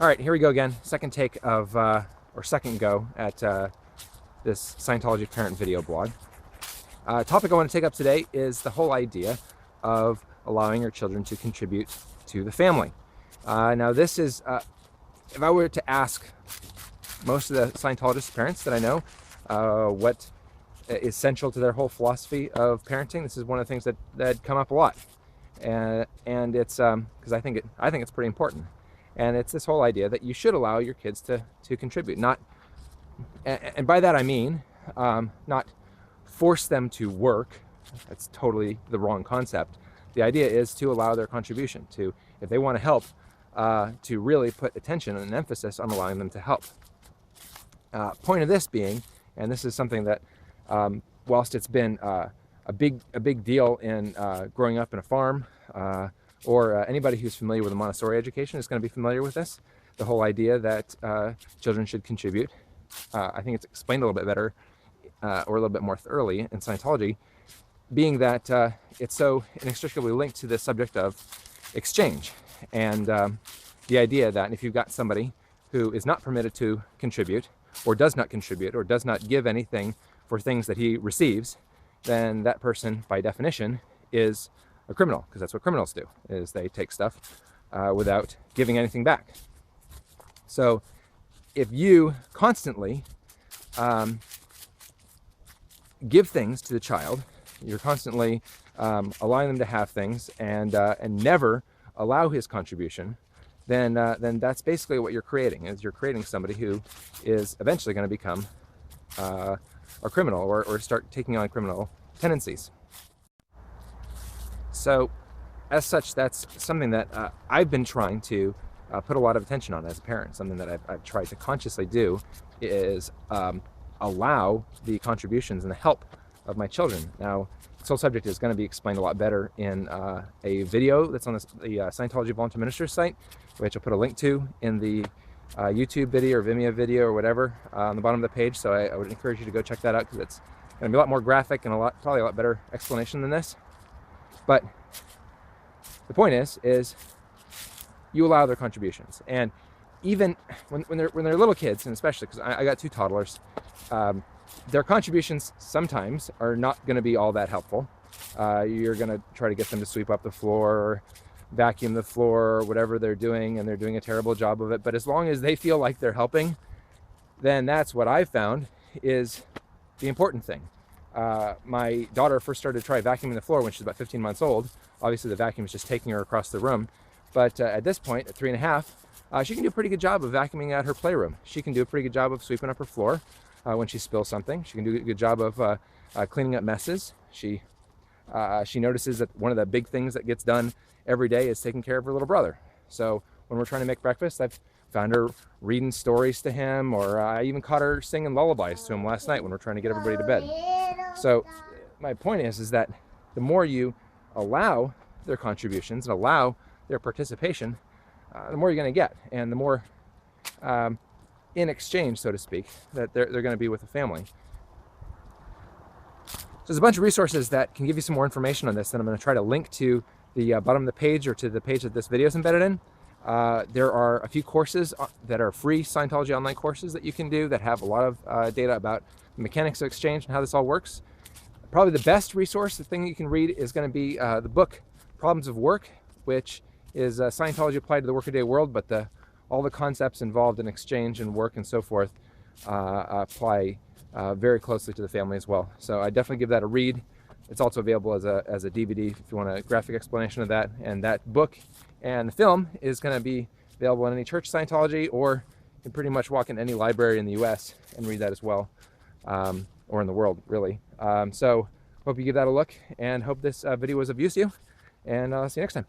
All right, here we go again. Second take of, or second go at this Scientology parent video blog. Topic I want to take up today is the whole idea of allowing your children to contribute to the family. Now this is, if I were to ask most of the Scientologist parents that I know what is central to their whole philosophy of parenting, this is one of the things that come up a lot. And it's because I think it's pretty important. And it's this whole idea that you should allow your kids to contribute, and by that I mean not force them to work. That's totally the wrong concept. The idea is to allow their contribution, to, if they want to help, to really put attention and emphasis on allowing them to help. Point of this being, and this is something that whilst it's been a big deal in growing up in a farm, or anybody who's familiar with a Montessori education is going to be familiar with this. The whole idea that children should contribute. I think it's explained a little bit better, or a little bit more thoroughly in Scientology, being that it's so inextricably linked to the subject of exchange. And the idea that if you've got somebody who is not permitted to contribute, or does not contribute, or does not give anything for things that he receives, then that person, by definition, is a criminal, because that's what criminals do, is they take stuff without giving anything back. So if you constantly give things to the child, you're constantly allowing them to have things and never allow his contribution, then that's basically what you're creating, is you're creating somebody who is eventually going to become a criminal, or start taking on criminal tendencies. So, as such, that's something that I've been trying to put a lot of attention on as a parent. Something that I've tried to consciously do is allow the contributions and the help of my children. Now, this whole subject is going to be explained a lot better in a video that's on the Scientology Volunteer Ministers site, which I'll put a link to in the YouTube video or Vimeo video or whatever on the bottom of the page. So I would encourage you to go check that out, because it's going to be a lot more graphic and probably a lot better explanation than this. But the point is you allow their contributions, and even when they're little kids, and especially because I got two toddlers, their contributions sometimes are not going to be all that helpful. You're going to try to get them to sweep up the floor or vacuum the floor or whatever they're doing, and they're doing a terrible job of it. But as long as they feel like they're helping, then that's what I've found is the important thing. My daughter first started to try vacuuming the floor when she was about 15 months old. Obviously the vacuum is just taking her across the room. But at this point, at 3.5, she can do a pretty good job of vacuuming out her playroom. She can do a pretty good job of sweeping up her floor when she spills something. She can do a good job of cleaning up messes. She notices that one of the big things that gets done every day is taking care of her little brother. So when we're trying to make breakfast, I've found her reading stories to him, or I even caught her singing lullabies to him last night when we're trying to get everybody to bed. So my point is that the more you allow their contributions and allow their participation, the more you're going to get, and the more in exchange, so to speak, that they're going to be with the family. So there's a bunch of resources that can give you some more information on this that I'm going to try to link to the bottom of the page, or to the page that this video is embedded in. There are a few courses that are free Scientology online courses that you can do that have a lot of data about the mechanics of exchange and how this all works. Probably the best resource, the thing you can read, is going to be the book Problems of Work, which is Scientology applied to the workaday world, but all the concepts involved in exchange and work and so forth apply very closely to the family as well. So I definitely give that a read. It's also available as a DVD if you want a graphic explanation of that. And that book and the film is going to be available in any church Scientology, or you can pretty much walk in any library in the US and read that as well, or in the world, really. So hope you give that a look, and hope this video was of use to you, and I'll see you next time.